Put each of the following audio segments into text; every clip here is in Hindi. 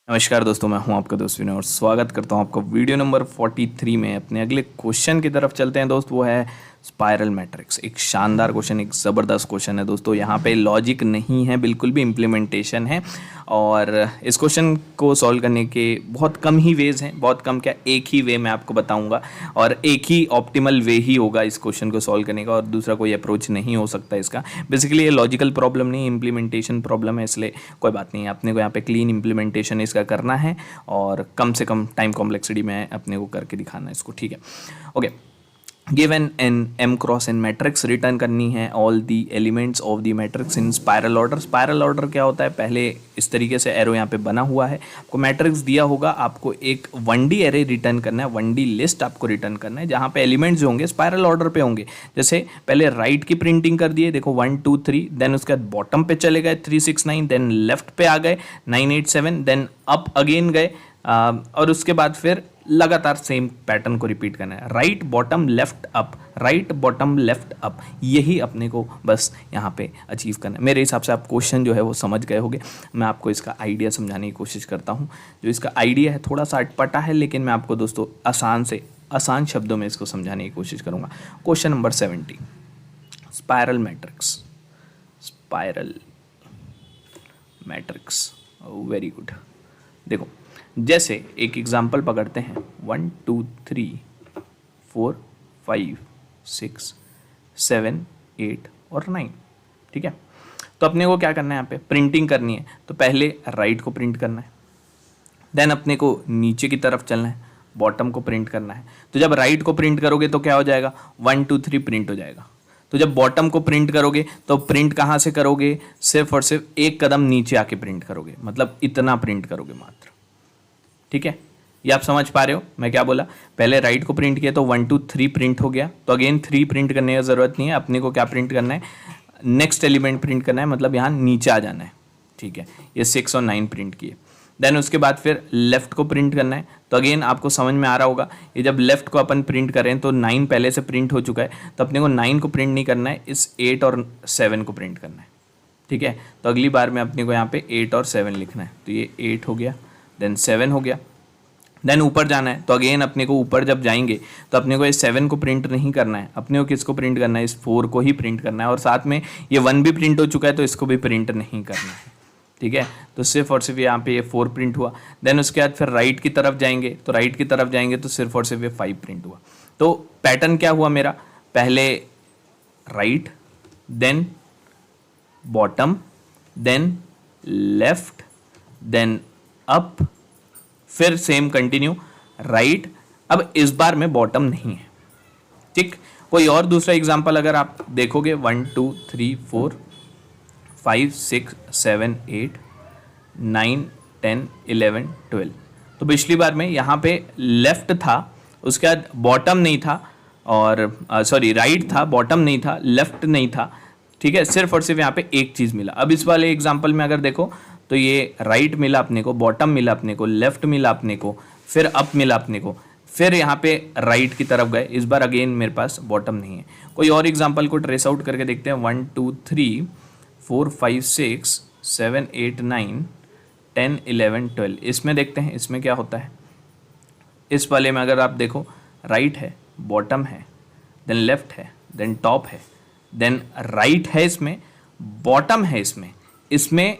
नमस्कार दोस्तों, मैं हूं आपका दोस्त विनय और स्वागत करता हूं आपका वीडियो नंबर 43 में। अपने अगले क्वेश्चन की तरफ चलते हैं दोस्त। वो है स्पाइरल मैट्रिक्स। एक शानदार क्वेश्चन, एक ज़बरदस्त क्वेश्चन है दोस्तों। यहाँ पे लॉजिक नहीं है, बिल्कुल भी इम्प्लीमेंटेशन है। और इस क्वेश्चन को सॉल्व करने के बहुत कम ही वेज हैं, बहुत कम क्या, एक ही वे मैं आपको बताऊंगा और एक ही ऑप्टिमल वे ही होगा इस क्वेश्चन को सॉल्व करने का, और दूसरा कोई अप्रोच नहीं हो सकता इसका। बेसिकली ये लॉजिकल प्रॉब्लम नहीं, इम्प्लीमेंटेशन प्रॉब्लम है, इसलिए कोई बात नहीं है। अपने को यहाँ पे क्लीन इम्प्लीमेंटेशन इसका करना है और कम से कम टाइम कॉम्प्लेक्सिटी में अपने को करके दिखाना है इसको, ठीक है। Okay, given an M cross N matrix, return करनी है all the elements of the matrix in spiral order. Spiral order क्या होता है, पहले इस तरीके से एरो यहाँ पे बना हुआ है। आपको मैट्रिक्स दिया होगा, आपको एक 1D एरे रिटर्न करना है, 1D लिस्ट आपको रिटर्न करना है, जहाँ पे एलिमेंट्स जो होंगे स्पाइरल ऑर्डर पे होंगे। जैसे पहले राइट की प्रिंटिंग कर दिए, देखो 1 2 3, देन उसके बाद बॉटम पे चले गए 3 6 9, देन लेफ्ट पे आ गए 9 8 7, देन अप अगेन गए, और उसके बाद फिर लगातार सेम पैटर्न को रिपीट करना है। Right bottom left up, right bottom left up, यही अपने को बस यहाँ पे अचीव करना है। मेरे हिसाब से आप क्वेश्चन जो है वो समझ गए होंगे। मैं आपको इसका आइडिया समझाने की कोशिश करता हूँ। जो इसका आइडिया है थोड़ा सा अटपटा है, लेकिन मैं आपको दोस्तों आसान से आसान शब्दों में इसको समझाने की कोशिश करूँगा। Question number 70, spiral matrix. Spiral matrix, very good. देखो, जैसे एक एग्जाम्पल पकड़ते हैं, 1 2 3 4 5 6 7 8 और 9, ठीक है। तो अपने को क्या करना है, यहाँ पे प्रिंटिंग करनी है। तो पहले राइट को प्रिंट करना है, देन अपने को नीचे की तरफ चलना है, बॉटम को प्रिंट करना है। तो जब राइट को प्रिंट करोगे तो क्या हो जाएगा, 1 2 3 प्रिंट हो जाएगा। तो जब बॉटम को प्रिंट करोगे तो प्रिंट कहाँ से करोगे, सिर्फ और सिर्फ एक कदम नीचे आके प्रिंट करोगे, मतलब इतना प्रिंट करोगे मात्र, ठीक है। ये आप समझ पा रहे हो मैं क्या बोला। पहले राइट को प्रिंट किया तो 1 2 3 प्रिंट हो गया, तो अगेन 3 प्रिंट करने की ज़रूरत नहीं है। अपने को क्या प्रिंट करना है, नेक्स्ट एलिमेंट प्रिंट करना है, मतलब यहाँ नीचे आ जाना है, ठीक है। ये 6 और 9 प्रिंट किए, देन उसके बाद फिर लेफ्ट को प्रिंट करना है। तो अगेन आपको समझ में आ रहा होगा, ये जब लेफ्ट को अपन प्रिंट करें तो 9 पहले से प्रिंट हो चुका है, तो अपने को 9 को प्रिंट नहीं करना है, इस 8 और 7 को प्रिंट करना है, ठीक है। तो अगली बार में अपने को यहाँ पे 8 और 7 लिखना है। तो ये 8 हो गया, देन 7 हो गया, देन ऊपर जाना है। तो अगेन अपने को ऊपर जब जाएंगे तो अपने को इस 7 को प्रिंट नहीं करना है, अपने को किसको प्रिंट करना है, इस 4 को ही प्रिंट करना है। और साथ में ये 1 भी प्रिंट हो चुका है तो इसको भी प्रिंट नहीं करना है, ठीक है। तो सिर्फ और सिर्फ यहाँ पे ये 4 प्रिंट हुआ। देन उसके बाद फिर राइट की तरफ जाएंगे, तो राइट की तरफ जाएंगे तो सिर्फ और सिर्फ ये 5 प्रिंट हुआ। तो पैटर्न क्या हुआ मेरा, पहले right, then bottom, then left, then up, फिर सेम कंटिन्यू राइट। अब इस बार में बॉटम नहीं है, ठीक। कोई और दूसरा एग्जांपल अगर आप देखोगे, 1 2 3 4 5 6 7 8 9 10 11 12, तो पिछली बार में यहाँ पे लेफ्ट था, उसके बाद बॉटम नहीं था, और सॉरी राइट था, बॉटम नहीं था, लेफ्ट नहीं था, ठीक है। सिर्फ और सिर्फ यहाँ पे एक चीज़ मिला। अब इस वाले एग्जाम्पल में अगर देखो तो ये राइट मिला अपने को, बॉटम मिला अपने को, लेफ्ट मिला अपने को, फिर अप मिला अपने को, फिर यहाँ पे राइट की तरफ गए। इस बार अगेन मेरे पास बॉटम नहीं है। कोई और एग्जांपल को ट्रेस आउट करके देखते हैं, 1 2 3 4 5 6 7 8 9 10 11 12। इसमें देखते हैं इसमें क्या होता है। इस वाले में अगर आप देखो, राइट है, बॉटम है, देन लेफ्ट है, देन टॉप है, देन राइट है, इसमें बॉटम है, इसमें इसमें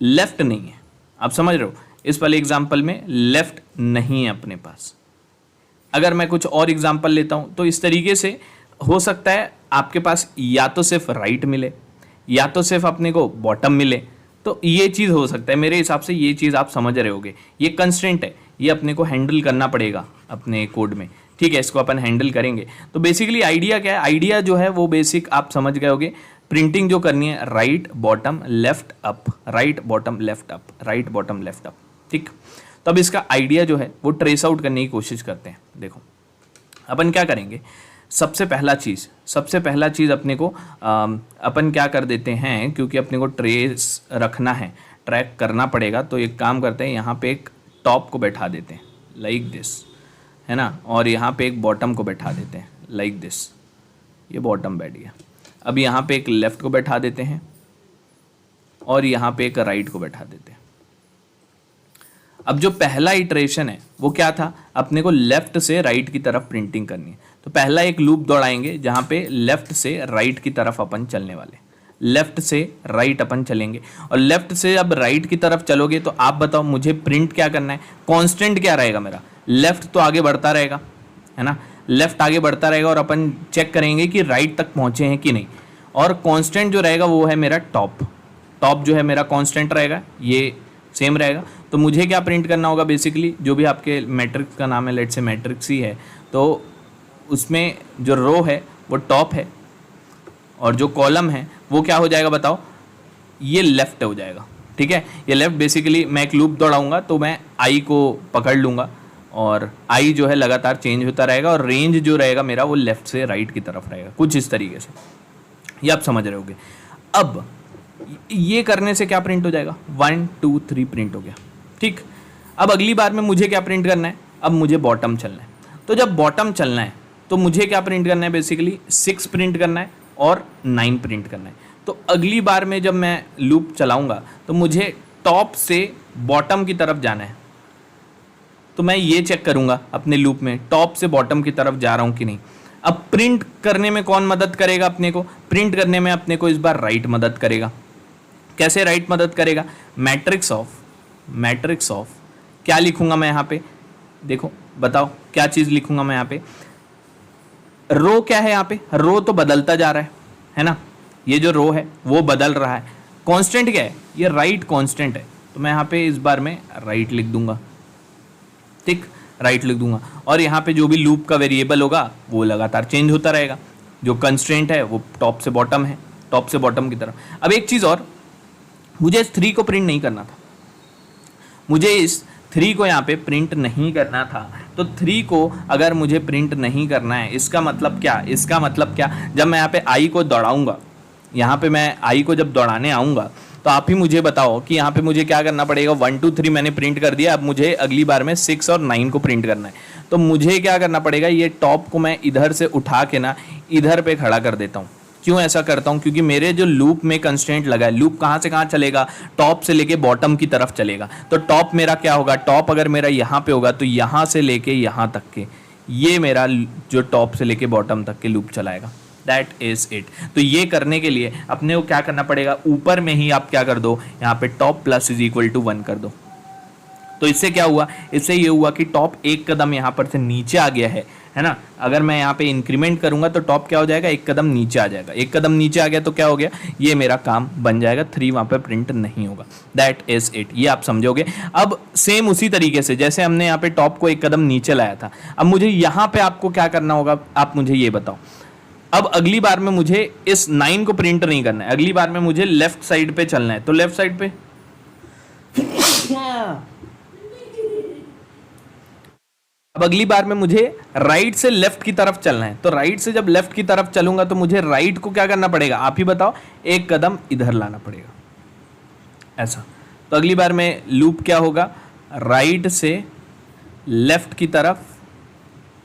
लेफ्ट नहीं है। आप समझ रहे हो, इस वाले एग्जाम्पल में लेफ्ट नहीं है अपने पास। अगर मैं कुछ और एग्जाम्पल लेता हूं तो इस तरीके से हो सकता है आपके पास या तो सिर्फ राइट मिले, या तो सिर्फ अपने को बॉटम मिले। तो ये चीज़ हो सकता है, मेरे हिसाब से ये चीज़ आप समझ रहे होगे। ये कंस्ट्रेंट है, ये अपने को हैंडल करना पड़ेगा अपने कोड में, ठीक है। इसको अपन हैंडल करेंगे। तो बेसिकली आइडिया क्या है, आइडिया जो है वो बेसिक आप समझ गए होगे। प्रिंटिंग जो करनी है, right bottom left up, right bottom left up, right bottom left up, ठीक। तो अब इसका आइडिया जो है वो ट्रेस आउट करने की कोशिश करते हैं। देखो अपन क्या करेंगे, सबसे पहला चीज़ अपने को अपन क्या कर देते हैं, क्योंकि अपने को ट्रेस रखना है, ट्रैक करना पड़ेगा। तो एक काम करते हैं, यहाँ पे एक टॉप को बैठा देते हैं लाइक दिस, है ना, और यहाँ पे एक बॉटम को बैठा देते हैं लाइक दिस। ये बॉटम बैठ गया। अब यहाँ पे एक लेफ्ट को बैठा देते हैं और यहाँ पे एक राइट को बैठा देते हैं। अब जो पहला इटरेशन है वो क्या था, अपने को लेफ्ट से राइट की तरफ प्रिंटिंग करनी है। तो पहला एक लूप दौड़ाएंगे जहां पे लेफ्ट से राइट की तरफ अपन चलने वाले, लेफ्ट से राइट अपन चलेंगे। और लेफ्ट से अब राइट की तरफ चलोगे तो आप बताओ मुझे प्रिंट क्या करना है, कांस्टेंट क्या रहेगा मेरा, लेफ्ट तो आगे बढ़ता रहेगा, है ना, लेफ्ट आगे बढ़ता रहेगा और अपन चेक करेंगे कि राइट तक पहुंचे हैं कि नहीं। और कांस्टेंट जो रहेगा वो है मेरा टॉप, टॉप जो है मेरा कांस्टेंट रहेगा, ये सेम रहेगा। तो मुझे क्या प्रिंट करना होगा, बेसिकली जो भी आपके मैट्रिक्स का नाम है, लेट से मैट्रिक्स ही है, तो उसमें जो रो है वो टॉप है और जो कॉलम है वो क्या हो जाएगा बताओ, ये लेफ्ट हो जाएगा। ठीक है, ये लेफ्ट, बेसिकली मैं एक लूप दौड़ाऊंगा तो मैं आई को पकड़ लूँगा और आई जो है लगातार चेंज होता रहेगा और रेंज जो रहेगा मेरा वो लेफ्ट से राइट की तरफ रहेगा, कुछ इस तरीके से। ये आप समझ रहे होगे। अब ये करने से क्या प्रिंट हो जाएगा, 1 2 3 प्रिंट हो गया। ठीक, अब अगली बार में मुझे क्या प्रिंट करना है, अब मुझे बॉटम चलना है। तो जब बॉटम चलना है तो मुझे क्या प्रिंट करना है, बेसिकली 6 प्रिंट करना है और 9 प्रिंट करना है। तो अगली बार में जब मैं लूप चलाऊंगा तो मुझे टॉप से बॉटम की तरफ जाना है। तो मैं ये चेक करूंगा अपने लूप में टॉप से बॉटम की तरफ जा रहा हूं कि नहीं। अब प्रिंट करने में कौन मदद करेगा अपने को, प्रिंट करने में अपने को इस बार राइट मदद करेगा। कैसे राइट मदद करेगा, मैट्रिक्स ऑफ क्या लिखूंगा मैं यहाँ पे, देखो बताओ क्या चीज लिखूंगा मैं यहाँ पे, रो क्या है यहाँ पे, रो तो बदलता जा रहा है ना, ये जो रो है वो बदल रहा है। कांस्टेंट क्या है, ये राइट कांस्टेंट है, तो मैं यहाँ पे इस बार में राइट लिख दूंगा। ठीक, राइट लिख दूंगा। और यहाँ पे जो भी लूप का वेरिएबल होगा वो लगातार चेंज होता रहेगा। जो कंस्ट्रेंट है वो टॉप से बॉटम है, टॉप से बॉटम की तरफ। अब एक चीज़ और, मुझे इस 3 को प्रिंट नहीं करना था, मुझे इस 3 को यहाँ पे प्रिंट नहीं करना था। तो 3 को अगर मुझे प्रिंट नहीं करना है, इसका मतलब क्या, इसका मतलब क्या, जब मैं यहाँ पे आई को दौड़ाऊंगा, यहाँ पे मैं आई को जब दौड़ाने आऊँगा तो आप ही मुझे बताओ कि यहाँ पे मुझे क्या करना पड़ेगा। 1 2 3 मैंने प्रिंट कर दिया, अब मुझे अगली बार में 6 और 9 को प्रिंट करना है। तो मुझे क्या करना पड़ेगा, ये टॉप को मैं इधर से उठा के ना इधर पे खड़ा कर देता हूँ। क्यों ऐसा करता हूँ, क्योंकि मेरे जो लूप में कंस्ट्रेंट लगा है, लूप कहाँ से कहाँ चलेगा, टॉप से लेके बॉटम की तरफ चलेगा। तो टॉप मेरा क्या होगा, टॉप अगर मेरा यहाँ पे होगा तो यहाँ से लेके यहाँ तक के, ये मेरा जो टॉप से लेके बॉटम तक के लूप चलाएगा। That is it. तो ये करने के लिए अपने को क्या करना पड़ेगा, ऊपर में ही आप क्या कर दो, यहाँ पे top plus is equal to 1 कर दो। तो इससे क्या हुआ, इससे ये हुआ कि टॉप एक कदम यहाँ पर से नीचे आ गया है ना। अगर मैं यहाँ पे इंक्रीमेंट करूंगा तो टॉप क्या हो जाएगा, एक कदम नीचे आ जाएगा। एक कदम नीचे आ गया तो क्या हो गया, ये मेरा काम बन जाएगा, 3 वहाँ पे प्रिंट नहीं होगा। दैट इज इट, ये आप समझोगे। अब सेम उसी तरीके से जैसे हमने यहाँ पे टॉप को एक कदम नीचे लाया था, अब मुझे यहाँ पे आपको क्या करना होगा, आप मुझे ये बताओ। अब अगली बार में मुझे इस 9 को प्रिंट नहीं करना है, अगली बार में मुझे लेफ्ट साइड पे चलना है। तो लेफ्ट साइड पे अब अगली बार में मुझे राइट से लेफ्ट की तरफ चलना है। तो राइट से जब लेफ्ट की तरफ चलूंगा तो मुझे राइट को क्या करना पड़ेगा, आप ही बताओ, एक कदम इधर लाना पड़ेगा, ऐसा। तो अगली बार में लूप क्या होगा, राइट से लेफ्ट की तरफ,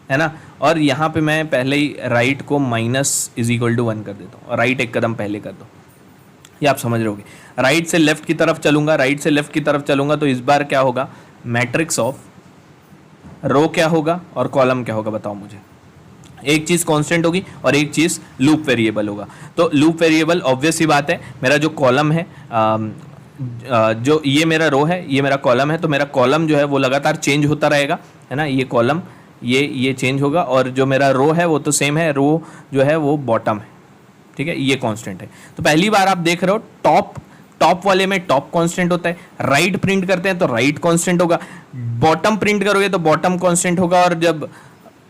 है ना। और यहाँ पे मैं पहले ही राइट को माइनस इज इक्वल टू 1 कर देता हूँ और राइट एक कदम पहले कर दो। ये आप समझ रहोगे। राइट से लेफ्ट की तरफ चलूंगा, राइट से लेफ्ट की तरफ चलूंगा तो इस बार क्या होगा, मैट्रिक्स ऑफ रो क्या होगा और कॉलम क्या होगा, बताओ मुझे। एक चीज कांस्टेंट होगी और एक चीज लूप वेरिएबल होगा। तो लूप वेरिएबल ऑब्वियस सी बात है, मेरा जो कॉलम है, जो ये मेरा रो है, ये मेरा कॉलम है, तो मेरा कॉलम जो है वो लगातार चेंज होता रहेगा, है ना। ये कॉलम ये चेंज होगा और जो मेरा रो है वो तो सेम है, रो जो है वो बॉटम है, ठीक है, ये कांस्टेंट है। तो पहली बार आप देख रहे हो टॉप वाले में टॉप कांस्टेंट होता है, राइट प्रिंट करते हैं तो राइट कांस्टेंट होगा, बॉटम प्रिंट करोगे तो बॉटम कांस्टेंट होगा, और जब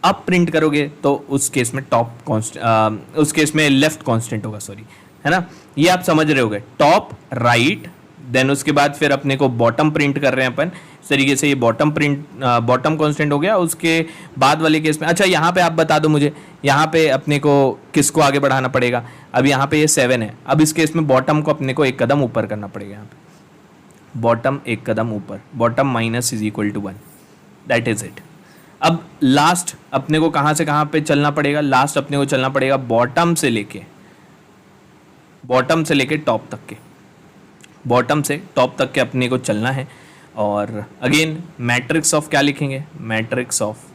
अप प्रिंट करोगे तो उस केस में टॉप कांस्टेंट, उस केस में लेफ्ट कांस्टेंट होगा, सॉरी, है ना। ये आप समझ रहे होगे, टॉप राइट, देन उसके बाद फिर अपने को बॉटम प्रिंट कर रहे हैं अपन, इस तरीके से ये बॉटम कांस्टेंट हो गया। उसके बाद वाले केस में, अच्छा यहाँ पे आप बता दो मुझे, यहाँ पे अपने को किसको आगे बढ़ाना पड़ेगा। अब यहाँ पे ये 7 है, अब इस केस में बॉटम को अपने को एक कदम ऊपर करना पड़ेगा, यहाँ पे बॉटम एक कदम ऊपर, bottom minus is equal to 1, that is it. अब लास्ट अपने को कहाँ से कहाँ पे चलना पड़ेगा, लास्ट अपने को चलना पड़ेगा बॉटम से लेके टॉप तक के, बॉटम से टॉप तक के अपने को चलना है। और अगेन मैट्रिक्स ऑफ क्या लिखेंगे, मैट्रिक्स ऑफ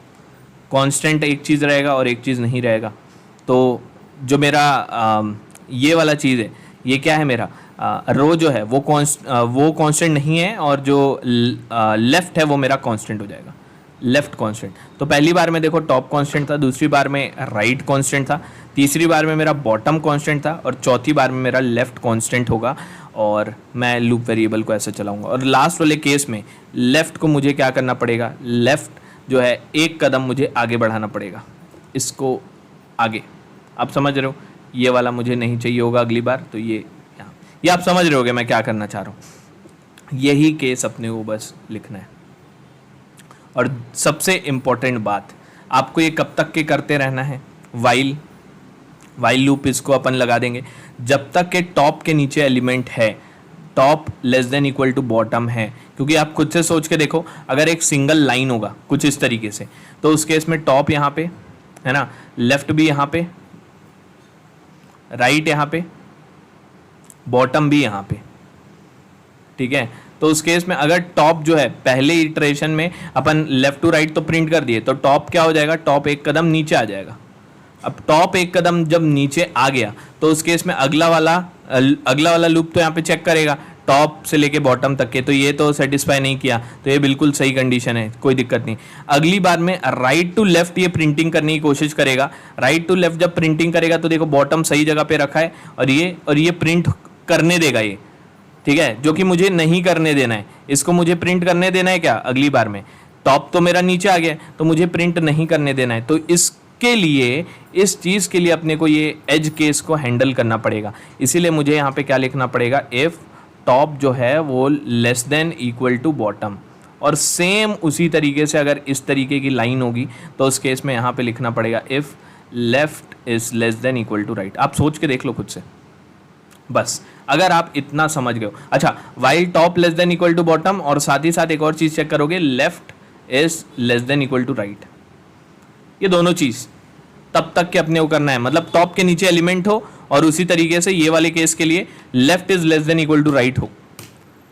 कांस्टेंट एक चीज़ रहेगा और एक चीज़ नहीं रहेगा। तो जो मेरा ये वाला चीज़ है, ये क्या है, मेरा रो जो है वो कांस्टेंट नहीं है, और जो लेफ्ट है वो मेरा कांस्टेंट हो जाएगा, लेफ्ट कांस्टेंट। तो पहली बार में देखो टॉप कांस्टेंट था, दूसरी बार में राइट कांस्टेंट था, तीसरी बार में मेरा बॉटम कांस्टेंट था, और चौथी बार में मेरा लेफ्ट कांस्टेंट होगा, और मैं लूप वेरिएबल को ऐसे चलाऊंगा। और लास्ट वाले केस में लेफ्ट को मुझे क्या करना पड़ेगा, लेफ्ट जो है एक कदम मुझे आगे बढ़ाना पड़ेगा, इसको आगे। आप समझ रहे हो, ये वाला मुझे नहीं चाहिए होगा अगली बार, तो ये यहाँ, ये आप समझ रहे होगे मैं क्या करना चाह रहा हूँ। यही केस अपने को बस लिखना है। और सबसे इम्पोर्टेंट बात, आपको ये कब तक के करते रहना है, वाइल लूप इसको अपन लगा देंगे जब तक के टॉप के नीचे एलिमेंट है, top less than equal to bottom है। क्योंकि आप खुद से सोच के देखो, अगर एक सिंगल लाइन होगा कुछ इस तरीके से, तो उस केस में टॉप यहाँ पे है ना, लेफ्ट भी यहाँ पे, राइट यहाँ पे, बॉटम भी यहाँ पे, ठीक है। तो उस केस में अगर टॉप जो है पहले इटरेशन में अपन लेफ्ट टू राइट तो प्रिंट कर दिए, तो टॉप क्या हो जाएगा, टॉप एक कदम नीचे आ जाएगा। अब टॉप एक कदम जब नीचे आ गया तो उस केस में अगला वाला लूप तो यहाँ पे चेक करेगा टॉप से लेके बॉटम तक के, तो ये तो सेटिस्फाई नहीं किया, तो ये बिल्कुल सही कंडीशन है, कोई दिक्कत नहीं। अगली बार में राइट टू लेफ्ट ये प्रिंटिंग करने की कोशिश करेगा। राइट टू लेफ्ट जब प्रिंटिंग करेगा तो देखो बॉटम सही जगह पे रखा है, और ये प्रिंट करने देगा ये, ठीक है, जो कि मुझे नहीं करने देना है। इसको मुझे प्रिंट करने देना है क्या, अगली बार में टॉप तो मेरा नीचे आ गया, तो मुझे प्रिंट नहीं करने देना है। तो इसके लिए, इस चीज़ के लिए अपने को ये एज केस को हैंडल करना पड़ेगा। इसीलिए मुझे यहाँ पे क्या लिखना पड़ेगा, इफ़ टॉप जो है वो less than equal to bottom. और सेम उसी तरीके से अगर इस तरीके की लाइन होगी तो उस केस में यहाँ पे लिखना पड़ेगा if left is less than equal to right. आप सोच के देख लो खुद से, बस अगर आप इतना समझ गए हो। अच्छा, while top less than equal to bottom, और साथ ही साथ एक और चीज़ चेक करोगे, left is less than equal to right. ये दोनों चीज़ तब तक के अपने को करना है, मतलब टॉप के नीचे एलिमेंट हो, और उसी तरीके से ये वाले केस के लिए left is less than equal to right हो।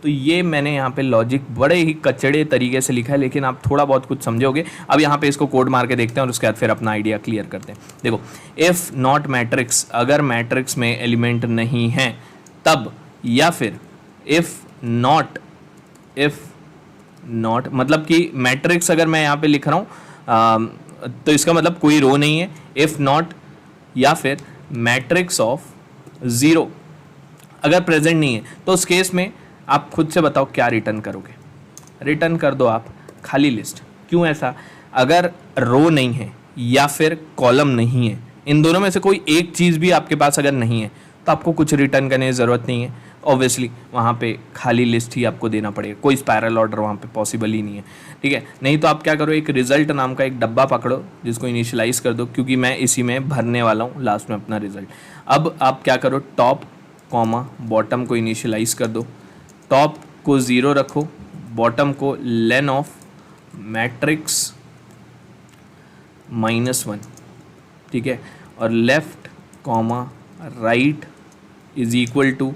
तो ये मैंने यहाँ पे लॉजिक बड़े ही कचड़े तरीके से लिखा है, लेकिन आप थोड़ा बहुत कुछ समझोगे। अब यहाँ पे इसको कोड मार के देखते हैं और उसके बाद फिर अपना आइडिया क्लियर करते हैं। देखो, इफ़ नॉट मैट्रिक्स, अगर मैट्रिक्स में एलिमेंट नहीं है तब, या फिर इफ़ नॉट मतलब कि मैट्रिक्स अगर मैं यहाँ पे लिख रहा हूँ तो इसका मतलब कोई रो नहीं है। इफ़ नॉट, या फिर मैट्रिक्स ऑफ ज़ीरो अगर प्रेजेंट नहीं है, तो उस केस में आप खुद से बताओ क्या रिटर्न करोगे। रिटर्न कर दो आप खाली लिस्ट। क्यों ऐसा, अगर रो नहीं है या फिर कॉलम नहीं है, इन दोनों में से कोई एक चीज़ भी आपके पास अगर नहीं है, तो आपको कुछ रिटर्न करने की ज़रूरत नहीं है। ऑब्वियसली वहाँ पे खाली लिस्ट ही आपको देना पड़ेगा, कोई स्पायरल ऑर्डर वहाँ पे पॉसिबल ही नहीं है, ठीक है। नहीं तो आप क्या करो, एक रिजल्ट नाम का एक डब्बा पकड़ो जिसको इनिशियलाइज कर दो, क्योंकि मैं इसी में भरने वाला हूँ लास्ट में अपना रिजल्ट। अब आप क्या करो, टॉप कॉमा बॉटम को इनिशियलाइज कर दो। टॉप को 0 रखो, बॉटम को लेन ऑफ मैट्रिक्स -1, ठीक है, और left comma right is equal to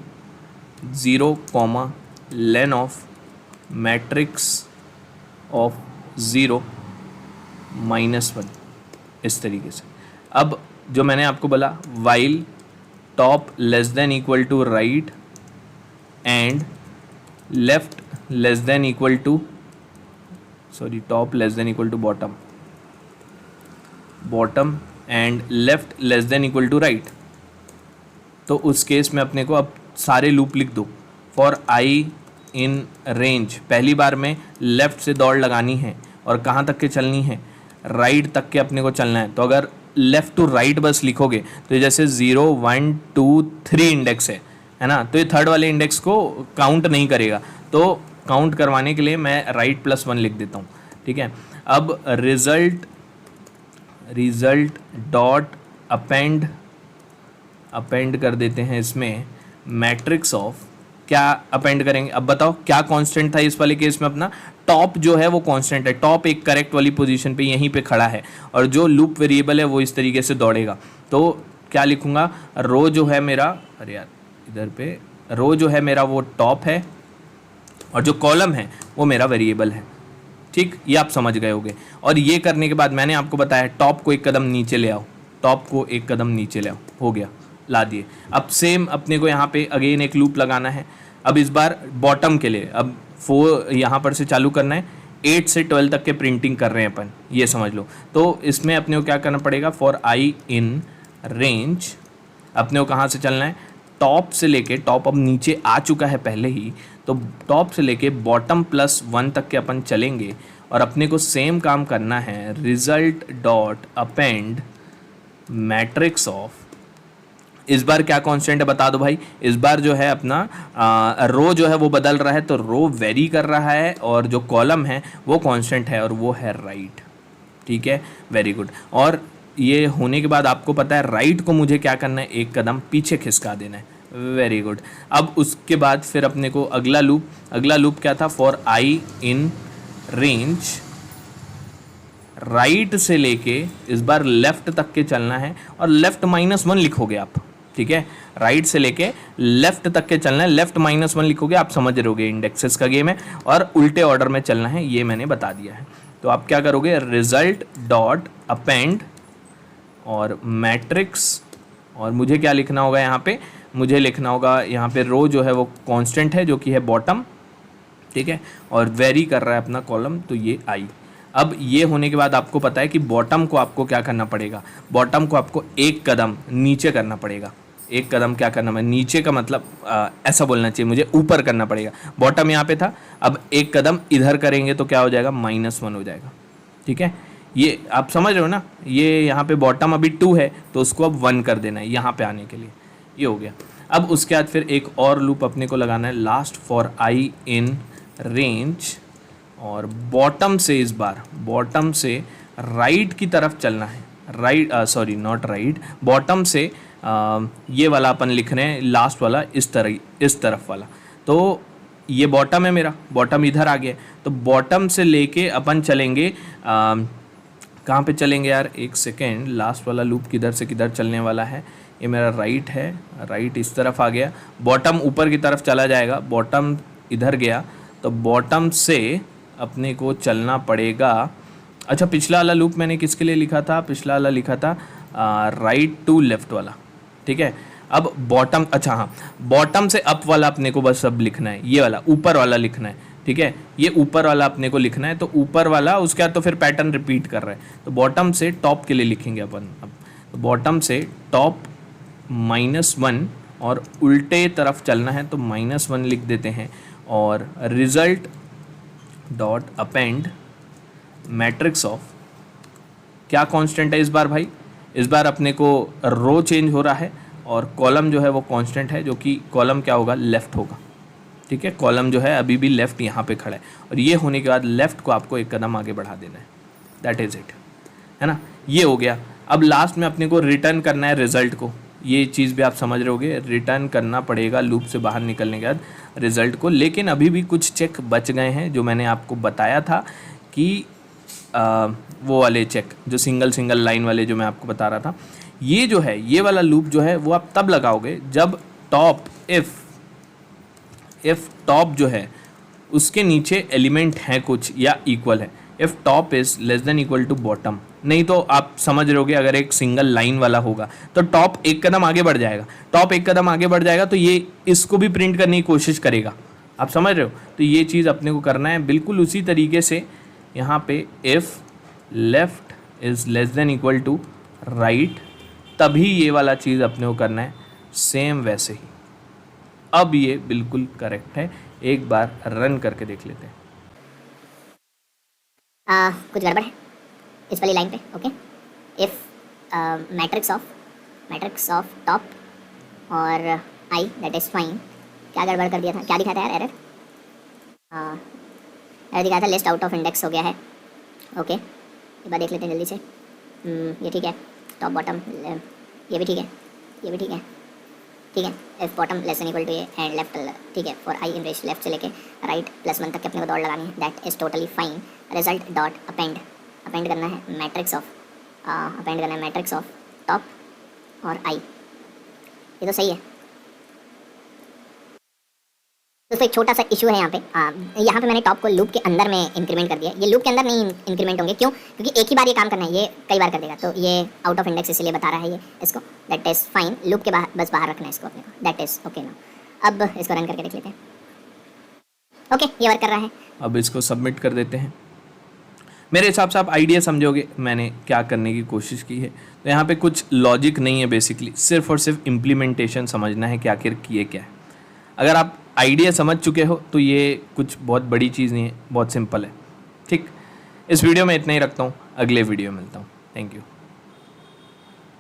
0 comma len of matrix of 0 -1, इस तरीके से। अब जो मैंने आपको बोला, while top less than equal to right and left less than equal to, sorry, top less than equal to bottom, bottom and left less than equal to right. तो उस केस में अपने को अब सारे लूप लिख दो। फॉर आई इन रेंज, पहली बार में लेफ्ट से दौड़ लगानी है और कहाँ तक के चलनी है, राइट तक के अपने को चलना है। तो अगर लेफ्ट टू राइट बस लिखोगे तो जैसे 0 1 2 3 इंडेक्स है ना, तो ये थर्ड वाले इंडेक्स को काउंट नहीं करेगा। तो काउंट करवाने के लिए मैं राइट +1 लिख देता हूँ, ठीक है। अब रिजल्ट डॉट अपेंड कर देते हैं इसमें मैट्रिक्स ऑफ, क्या अपेंड करेंगे, अब बताओ क्या कांस्टेंट था इस वाले केस में अपना, टॉप जो है वो कांस्टेंट है, टॉप एक करेक्ट वाली पोजीशन पे यहीं पे खड़ा है, और जो लूप वेरिएबल है वो इस तरीके से दौड़ेगा। तो क्या लिखूंगा, रो जो है मेरा, अरे यार इधर पे, रो जो है मेरा वो टॉप है, और जो कॉलम है वो मेरा वेरिएबल है। ठीक, ये आप समझ गए होंगे। और ये करने के बाद मैंने आपको बताया टॉप को एक कदम नीचे ले आओ, टॉप को एक कदम नीचे ले आओ, हो गया, ला दिए। अब सेम अपने को यहाँ पे अगेन एक लूप लगाना है। अब इस बार बॉटम के लिए अब 4 यहाँ पर से चालू करना है, 8 से 12 तक के प्रिंटिंग कर रहे हैं अपन, ये समझ लो। तो इसमें अपने को क्या करना पड़ेगा, फॉर आई इन रेंज अपने को कहाँ से चलना है, टॉप से लेके, टॉप अब नीचे आ चुका है पहले ही, तो टॉप से लेके बॉटम +1 तक के अपन चलेंगे और अपने को सेम काम करना है, result dot append matrix of. इस बार क्या कांस्टेंट है बता दो भाई, इस बार जो है अपना रो जो है वो बदल रहा है, तो रो वेरी कर रहा है और जो कॉलम है वो कांस्टेंट है और वो है राइट। ठीक है, वेरी गुड। और ये होने के बाद आपको पता है राइट को मुझे क्या करना है, एक कदम पीछे खिसका देना है, वेरी गुड। अब उसके बाद फिर अपने को अगला लूप क्या था, for I in range right से लेके इस बार लेफ्ट तक के चलना है और लेफ्ट -1 लिखोगे आप। ठीक है, राइट से लेके लेफ्ट तक के चलना है, लेफ्ट -1 लिखोगे, आप समझ रहोगे इंडेक्सेस का गेम है और उल्टे ऑर्डर में चलना है, ये मैंने बता दिया है। तो आप क्या करोगे, रिजल्ट डॉट अपेंड और मैट्रिक्स, और मुझे क्या लिखना होगा यहाँ पे, मुझे लिखना होगा यहाँ पे रो जो है वो कांस्टेंट है जो कि है बॉटम। ठीक है, और वेरी कर रहा है अपना कॉलम, तो ये आई। अब ये होने के बाद आपको पता है कि बॉटम को आपको क्या करना पड़ेगा, बॉटम को आपको एक कदम नीचे करना पड़ेगा। एक कदम क्या करना है, नीचे का मतलब ऐसा बोलना चाहिए मुझे, ऊपर करना पड़ेगा। बॉटम यहाँ पे था, अब एक कदम इधर करेंगे तो क्या हो जाएगा, -1 हो जाएगा। ठीक है, ये आप समझ रहे हो ना, ये यहाँ पे बॉटम अभी 2 है तो उसको अब 1 कर देना है यहाँ पे आने के लिए, ये हो गया। अब उसके बाद फिर एक और लूप अपने को लगाना है, last for I in range, और बॉटम से इस बार बॉटम से राइट की तरफ चलना है, right sorry not right, bottom से ये वाला अपन लिख रहे हैं लास्ट वाला, इस तरफ वाला। तो ये बॉटम है मेरा, बॉटम इधर आ गया, तो बॉटम से लेके अपन चलेंगे कहाँ पे चलेंगे यार, एक सेकेंड, लास्ट वाला लूप किधर से किधर चलने वाला है, ये मेरा राइट है, राइट इस तरफ आ गया, बॉटम ऊपर की तरफ चला जाएगा, बॉटम इधर गया, तो बॉटम से अपने को चलना पड़ेगा। अच्छा, पिछला वाला लूप मैंने किसके लिए लिखा था, पिछला वाला लिखा था राइट टू लेफ्ट वाला। ठीक है, अब बॉटम, अच्छा हाँ, बॉटम से अप वाला अपने को बस अब लिखना है, ये वाला ऊपर वाला लिखना है। ठीक है, ये ऊपर वाला अपने को लिखना है, तो ऊपर वाला, उसके बाद तो फिर पैटर्न रिपीट कर रहा है, तो बॉटम से टॉप के लिए लिखेंगे अपन अब, तो बॉटम से टॉप -1 और उल्टे तरफ चलना है तो -1 लिख देते हैं, और result dot append matrix of, क्या कांस्टेंट है इस बार भाई, इस बार अपने को रो चेंज हो रहा है और कॉलम जो है वो कांस्टेंट है, जो कि कॉलम क्या होगा, लेफ्ट होगा। ठीक है, कॉलम जो है अभी भी लेफ्ट यहाँ पे खड़ा है, और ये होने के बाद लेफ्ट को आपको एक कदम आगे बढ़ा देना है, दैट इज़ इट, है ना, ये हो गया। अब लास्ट में अपने को रिटर्न करना है रिजल्ट को, ये चीज़ भी आप समझ रहे होगे, रिटर्न करना पड़ेगा लूप से बाहर निकलने के बाद रिजल्ट को। लेकिन अभी भी कुछ चेक बच गए हैं जो मैंने आपको बताया था कि वो वाले चेक, जो सिंगल लाइन वाले जो मैं आपको बता रहा था, ये जो है, ये वाला लूप जो है वो आप तब लगाओगे जब टॉप, इफ टॉप जो है उसके नीचे एलिमेंट हैं कुछ या इक्वल है, if top is less than equal to bottom. नहीं तो आप समझ रहोगे, अगर एक सिंगल लाइन वाला होगा तो टॉप एक कदम आगे बढ़ जाएगा, टॉप एक कदम आगे बढ़ जाएगा तो ये इसको भी प्रिंट करने की कोशिश करेगा, आप समझ रहे हो। तो ये चीज़ अपने को करना है बिल्कुल उसी तरीके से, यहाँ पे if left is less than equal to right, तभी ये वाला चीज़ अपने को करना है सेम वैसे ही। अब ये बिल्कुल करेक्ट है, एक बार रन करके देख लेते हैं। कुछ गड़बड़ है इस वाली लाइन पे, okay. If matrix of top और आई, दैट इज फाइन। क्या गड़बड़ कर दिया था, क्या दिखा था यार, एरर दिखा था लिस्ट आउट ऑफ इंडेक्स हो गया है, ओके। एक बार देख लेते हैं जल्दी से, ये ठीक है, टॉप बॉटम ये भी ठीक है, ये भी ठीक है, ठीक है। If bottom less than equal to ये एंड लेफ्ट, ठीक है, for I in range left से लेके राइट +1 तक के अपने को दौड़ लगानी है, that is totally fine. Result dot append करना है मैट्रिक्स ऑफ टॉप और आई, ये तो सही है। दोस्तों एक छोटा सा इशू है यहाँ पे। यहाँ पे मैंने टॉप को लूप के अंदर में इंक्रीमेंट कर दिया। ये लूप के अंदर नहीं इंक्रीमेंट होंगे, क्यों? क्योंकि एक ही बार ये काम करना है, ये कई बार कर देगा, तो ये आउट ऑफ इंडेक्स इसलिए बता रहा है ये इसको। दैट इज फाइन, लूप के बाहर बस बाहर रखना है इसको अपने को। दैट इज ओके ना। अब इसको रन करके देख लेते हैं। ओके ये वर्क कर रहा है। अब इसको सबमिट कर देते हैं। मेरे हिसाब से आप आइडिया समझोगे मैंने क्या करने की कोशिश की है। तो यहाँ पे कुछ लॉजिक नहीं है, बेसिकली सिर्फ और सिर्फ इम्प्लीमेंटेशन समझना है कि आखिर किए क्या है। अगर आप आइडिया समझ चुके हो तो ये कुछ बहुत बड़ी चीज़ नहीं है, बहुत सिंपल है। ठीक, इस वीडियो में इतना ही रखता हूँ, अगले वीडियो में मिलता हूँ। Thank you.